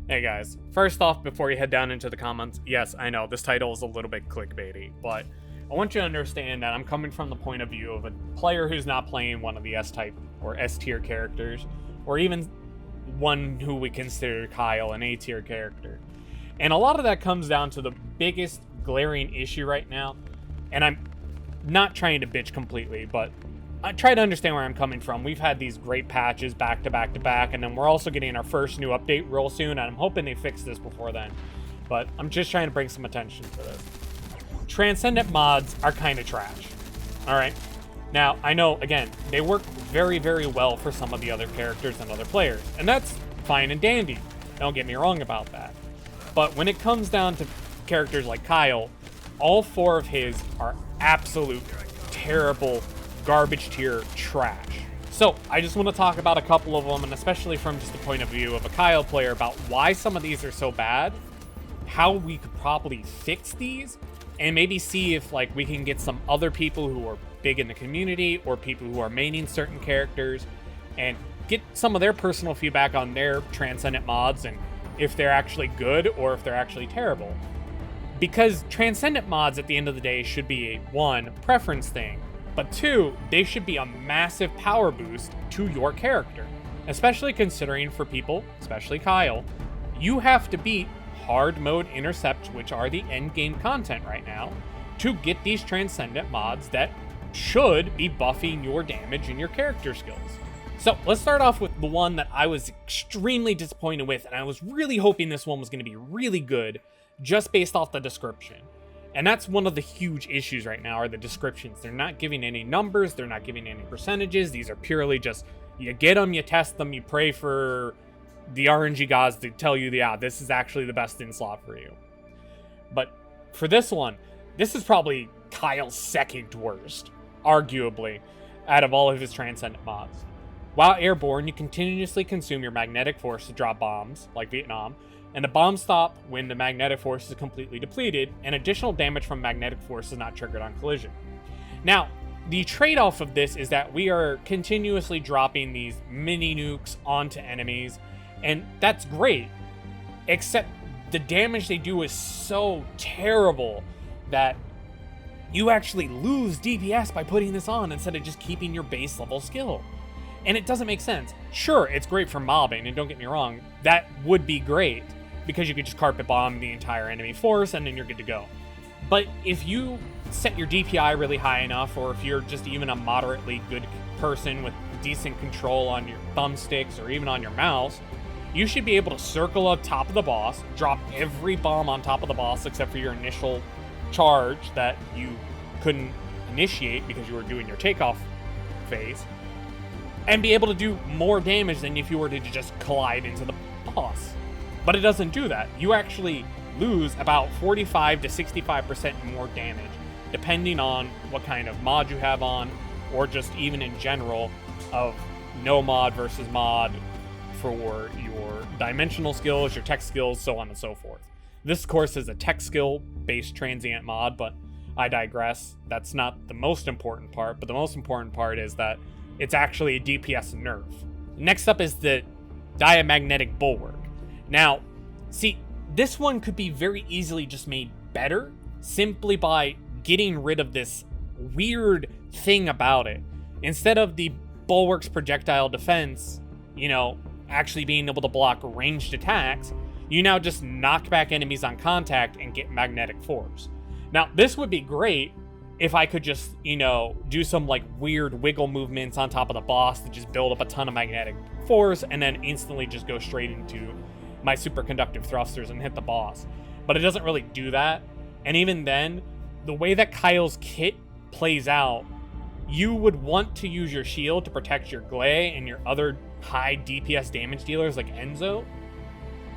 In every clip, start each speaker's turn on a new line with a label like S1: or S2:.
S1: Hey guys, first off, before you head down into the comments, yes, I know this title is a little bit clickbaity, but I want you to understand that I'm coming from the point of view of a player who's not playing one of the S-type or S-tier characters, or even one who we consider Kyle an A-tier character. And a lot of that comes down to the biggest glaring issue right now, and I'm not trying to bitch completely, but I try to understand where I'm coming from. We've had these great patches back to back to back, and then we're also getting our first new update real soon, and I'm hoping they fix this before then. But I'm just trying to bring some attention to this. Transcendent mods are kind of trash. Alright? Now, I know, again, they work very, very well for some of the other characters and other players, and that's fine and dandy. Don't get me wrong about that. But when it comes down to characters like Kyle, all 4 of his are absolute terrible garbage tier trash. So I just want to talk about a couple of them, and especially from just the point of view of a Kyle player, about why some of these are so bad, how we could probably fix these, and maybe see if like we can get some other people who are big in the community or people who are maining certain characters and get some of their personal feedback on their Transcendent mods and if they're actually good or if they're actually terrible. Because Transcendent mods at the end of the day should be a 1, preference thing, but 2, they should be a massive power boost to your character. Especially considering for people, especially Kyle, you have to beat hard mode intercepts, which are the end game content right now, to get these Transcendent mods that should be buffing your damage and your character skills. So let's start off with the one that I was extremely disappointed with, and I was really hoping this one was going to be really good just based off the description. And that's one of the huge issues right now are the descriptions. They're not giving any numbers. They're not giving any percentages. These are purely just, you get them, you test them, you pray for the RNG gods to tell you, yeah, this is actually the best in slot for you. But for this one, this is probably Kyle's second worst, arguably, out of all of his Transcendent mods. While airborne, you continuously consume your magnetic force to drop bombs, like Vietnam, and the bombs stop when the magnetic force is completely depleted, and additional damage from magnetic force is not triggered on collision. Now, the trade-off of this is that we are continuously dropping these mini nukes onto enemies, and that's great, except the damage they do is so terrible that you actually lose DPS by putting this on instead of just keeping your base level skill. And it doesn't make sense. Sure, it's great for mobbing, and don't get me wrong, that would be great, because you could just carpet bomb the entire enemy force and then you're good to go. But if you set your DPI really high enough, or if you're just even a moderately good person with decent control on your thumbsticks or even on your mouse, you should be able to circle up top of the boss, drop every bomb on top of the boss except for your initial charge that you couldn't initiate because you were doing your takeoff phase, and be able to do more damage than if you were to just collide into the boss. But it doesn't do that. You actually lose about 45 to 65% more damage, depending on what kind of mod you have on, or just even in general of no mod versus mod for your dimensional skills, your tech skills, so on and so forth. This, of course, is a tech skill-based transient mod, but I digress. That's not the most important part, but the most important part is that it's actually a DPS nerf. Next up is the Diamagnetic Bulwark. Now, see, this one could be very easily just made better simply by getting rid of this weird thing about it. Instead of the Bulwark's projectile defense, actually being able to block ranged attacks, you now just knock back enemies on contact and get magnetic force. Now, this would be great if I could just, do some like weird wiggle movements on top of the boss to just build up a ton of magnetic force and then instantly just go straight into my superconductive thrusters and hit the boss. But it doesn't really do that. And even then, the way that Kyle's kit plays out, you would want to use your shield to protect your Glay and your other high DPS damage dealers like Enzo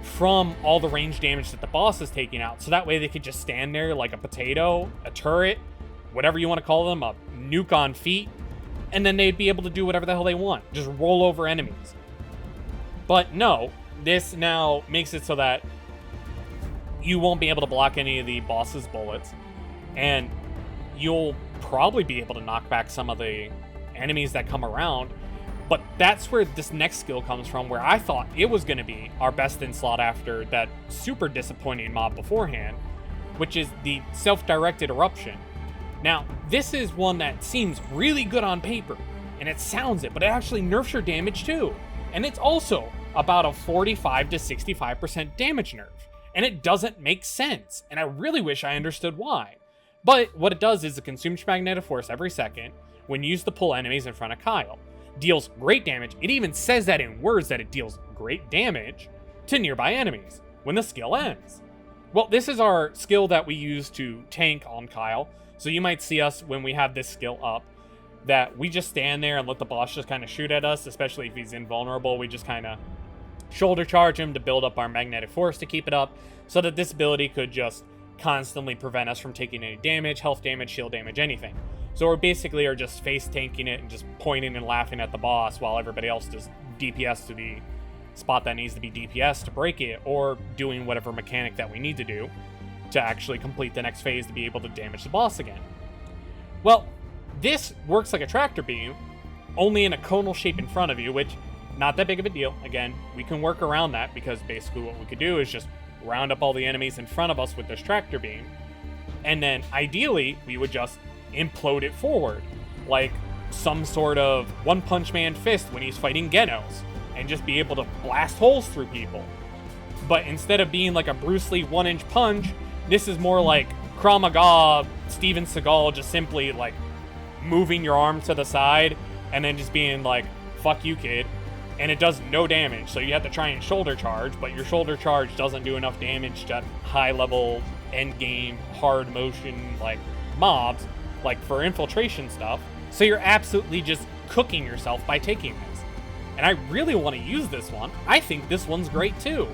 S1: from all the range damage that the boss is taking out. So that way they could just stand there like a potato, a turret, whatever you want to call them, a nuke on feet, and then they'd be able to do whatever the hell they want. Just roll over enemies. But no, this now makes it so that you won't be able to block any of the boss's bullets, and you'll probably be able to knock back some of the enemies that come around. But that's where this next skill comes from, where I thought it was going to be our best in slot after that super disappointing mob beforehand, which is the self-directed eruption. Now, this is one that seems really good on paper, and it sounds it, but it actually nerfs your damage too. And it's also about a 45 to 65% damage nerf, and it doesn't make sense, and I really wish I understood why. But what it does is it consumes magnetic force every second when used to pull enemies in front of Kyle. Deals great damage. It even says that in words that it deals great damage to nearby enemies when the skill ends. Well, this is our skill that we use to tank on Kyle. So you might see us when we have this skill up, that we just stand there and let the boss just kind of shoot at us, especially if he's invulnerable. We just kind of shoulder charge him to build up our magnetic force to keep it up, so that this ability could just constantly prevent us from taking any damage, health damage, shield damage, anything. So we basically are just face tanking it and just pointing and laughing at the boss while everybody else does DPS to the spot that needs to be DPS to break it, or doing whatever mechanic that we need to do to actually complete the next phase to be able to damage the boss again. Well, this works like a tractor beam, only in a conal shape in front of you, which not that big of a deal. Again, we can work around that, because basically what we could do is just round up all the enemies in front of us with this tractor beam, and then ideally we would just implode it forward like some sort of One Punch Man fist when he's fighting Genos, and just be able to blast holes through people. But instead of being like a Bruce Lee 1-inch punch, this is more like Krav Maga Steven Seagal, just simply like moving your arm to the side and then just being like, fuck you, kid. And it does no damage, so you have to try and shoulder charge, but your shoulder charge doesn't do enough damage to high level end game hard motion like mobs, like for infiltration stuff. So you're absolutely just cooking yourself by taking this. And I really want to use this one. I think this one's great too.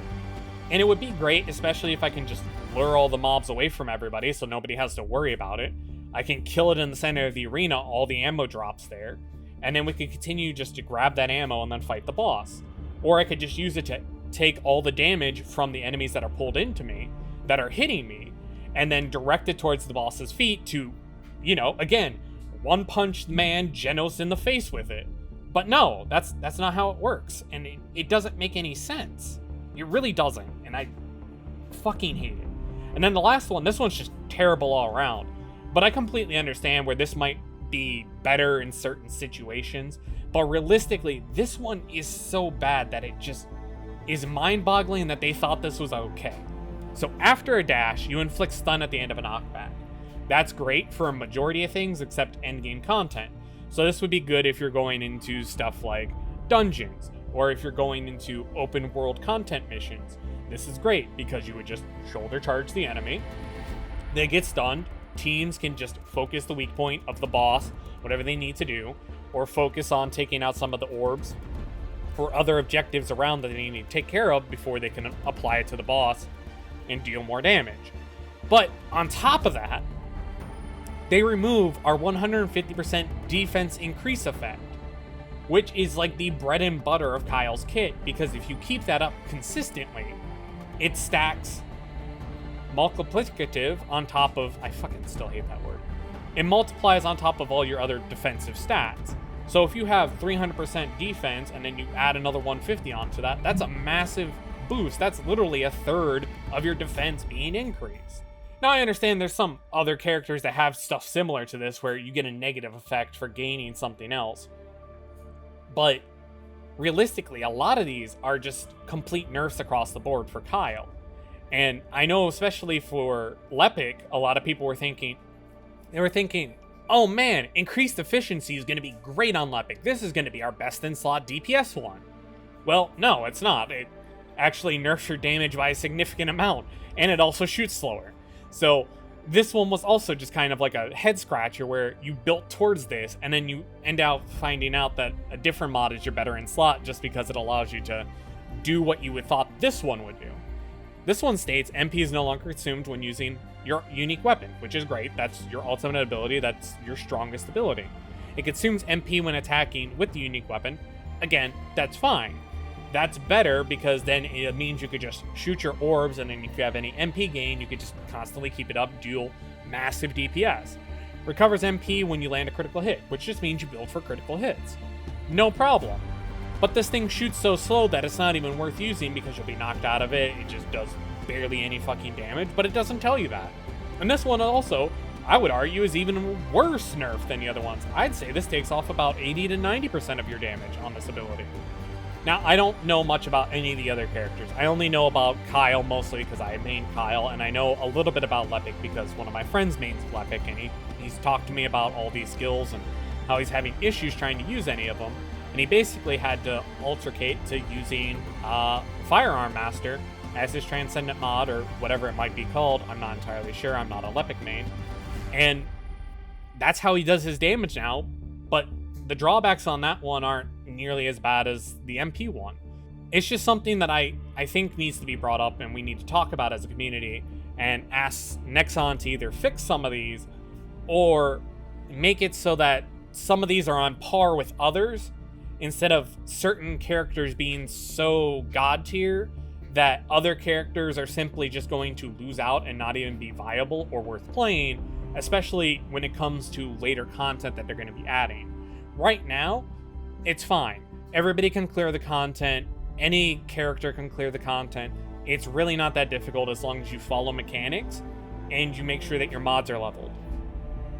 S1: And it would be great, especially if I can just lure all the mobs away from everybody so nobody has to worry about it. I can kill it in the center of the arena, all the ammo drops there, and then we could continue just to grab that ammo and then fight the boss. Or I could just use it to take all the damage from the enemies that are pulled into me, that are hitting me, and then direct it towards the boss's feet to, you know, again, one punch man Genos in the face with it. But no, that's not how it works, and it doesn't make any sense. It really doesn't, and I fucking hate it. And then the last one, this one's just terrible all around, but I completely understand where this might be better in certain situations, but realistically, this one is so bad that it just is mind-boggling that they thought this was okay. So after a dash, you inflict stun at the end of a knockback. That's great for a majority of things except endgame content. So this would be good if you're going into stuff like dungeons, or if you're going into open world content missions. This is great because you would just shoulder charge the enemy, they get stunned, teams can just focus the weak point of the boss, whatever they need to do, or focus on taking out some of the orbs for other objectives around that they need to take care of before they can apply it to the boss and deal more damage. But on top of that, they remove our 150% defense increase effect, which is like the bread and butter of Kyle's kit, because if you keep that up consistently, it stacks multiplicative on top of, I fucking still hate that word. It multiplies on top of all your other defensive stats. So if you have 300% defense and then you add another 150 onto that, that's a massive boost. That's literally a third of your defense being increased. Now I understand there's some other characters that have stuff similar to this where you get a negative effect for gaining something else. But realistically, a lot of these are just complete nerfs across the board for Kyle. And I know especially for Lepic, a lot of people were thinking, oh man, increased efficiency is going to be great on Lepic. This is going to be our best in slot DPS one. Well, no, it's not. It actually nerfs your damage by a significant amount, and it also shoots slower. So this one was also just kind of like a head scratcher where you built towards this and then you end up finding out that a different mod is your better in slot just because it allows you to do what you would thought this one would do. This one states MP is no longer consumed when using your unique weapon, which is great. That's your ultimate ability. That's your strongest ability. It consumes MP when attacking with the unique weapon. Again, that's fine. That's better because then it means you could just shoot your orbs, and then if you have any MP gain, you could just constantly keep it up, deal massive DPS. Recovers MP when you land a critical hit, which just means you build for critical hits. No problem. But this thing shoots so slow that it's not even worth using because you'll be knocked out of it. It just does barely any fucking damage, but it doesn't tell you that. And this one also, I would argue, is even worse nerf than the other ones. I'd say this takes off about 80 to 90% of your damage on this ability. Now, I don't know much about any of the other characters. I only know about Kyle mostly because I main Kyle, and I know a little bit about Lepic because one of my friends mains Lepic, and he's talked to me about all these skills and how he's having issues trying to use any of them. And he basically had to altercate to using Firearm Master as his Transcendant mod, or whatever it might be called. I'm not entirely sure. I'm not a Lepic main. And that's how he does his damage now, but the drawbacks on that one aren't nearly as bad as the MP one. It's just something that I think needs to be brought up and we need to talk about as a community and ask Nexon to either fix some of these or make it so that some of these are on par with others instead of certain characters being so god tier that other characters are simply just going to lose out and not even be viable or worth playing, especially when it comes to later content that they're going to be adding. Right now, it's fine. Everybody can clear the content. Any character can clear the content. It's really not that difficult as long as you follow mechanics and you make sure that your mods are leveled.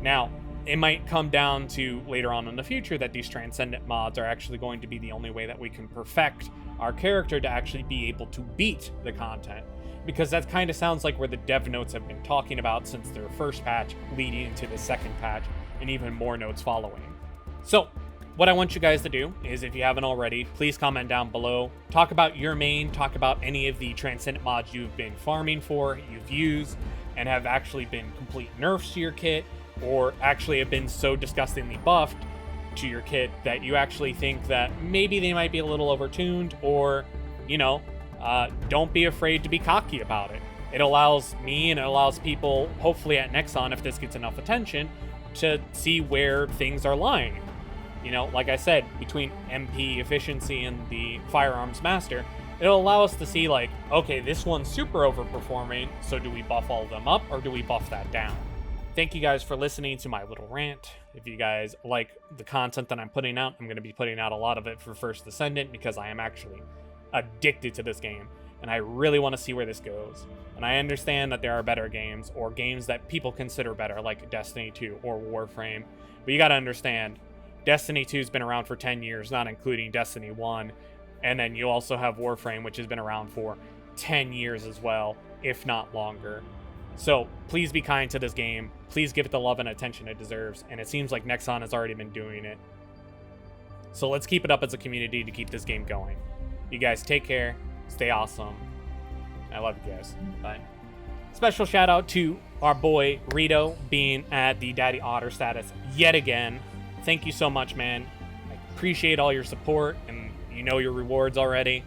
S1: Now, it might come down to later on in the future that these Transcendent mods are actually going to be the only way that we can perfect our character to actually be able to beat the content. Because that kind of sounds like where the dev notes have been talking about since their first patch leading into the second patch and even more notes following. So, what I want you guys to do is, if you haven't already, please comment down below. Talk about your main, talk about any of the Transcendent mods you've been farming for, you've used, and have actually been complete nerfs to your kit, or actually have been so disgustingly buffed to your kit that you actually think that maybe they might be a little overtuned, or, you know, don't be afraid to be cocky about it. It allows me and it allows people, hopefully at Nexon, if this gets enough attention, to see where things are lying. You know, like I said, between MP efficiency and the Firearms Master, it'll allow us to see, like, okay, this one's super overperforming, so do we buff all of them up or do we buff that down? Thank you guys for listening to my little rant. If you guys like the content that I'm putting out, I'm going to be putting out a lot of it for First Descendant because I am actually addicted to this game and I really want to see where this goes. And I understand that there are better games or games that people consider better, like Destiny 2 or Warframe, but you got to understand, Destiny 2 has been around for 10 years, not including Destiny 1. And then you also have Warframe, which has been around for 10 years as well, if not longer. So please be kind to this game. Please give it the love and attention it deserves. And it seems like Nexon has already been doing it. So let's keep it up as a community to keep this game going. You guys take care. Stay awesome. I love you guys. Bye. Special shout out to our boy Rito being at the Daddy Otter status yet again. Thank you so much, man. I appreciate all your support, and you know your rewards already.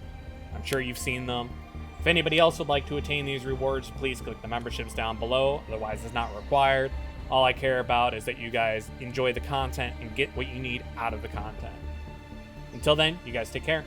S1: I'm sure you've seen them. If anybody else would like to attain these rewards, please click the memberships down below. Otherwise, it's not required. All I care about is that you guys enjoy the content and get what you need out of the content. Until then, you guys take care.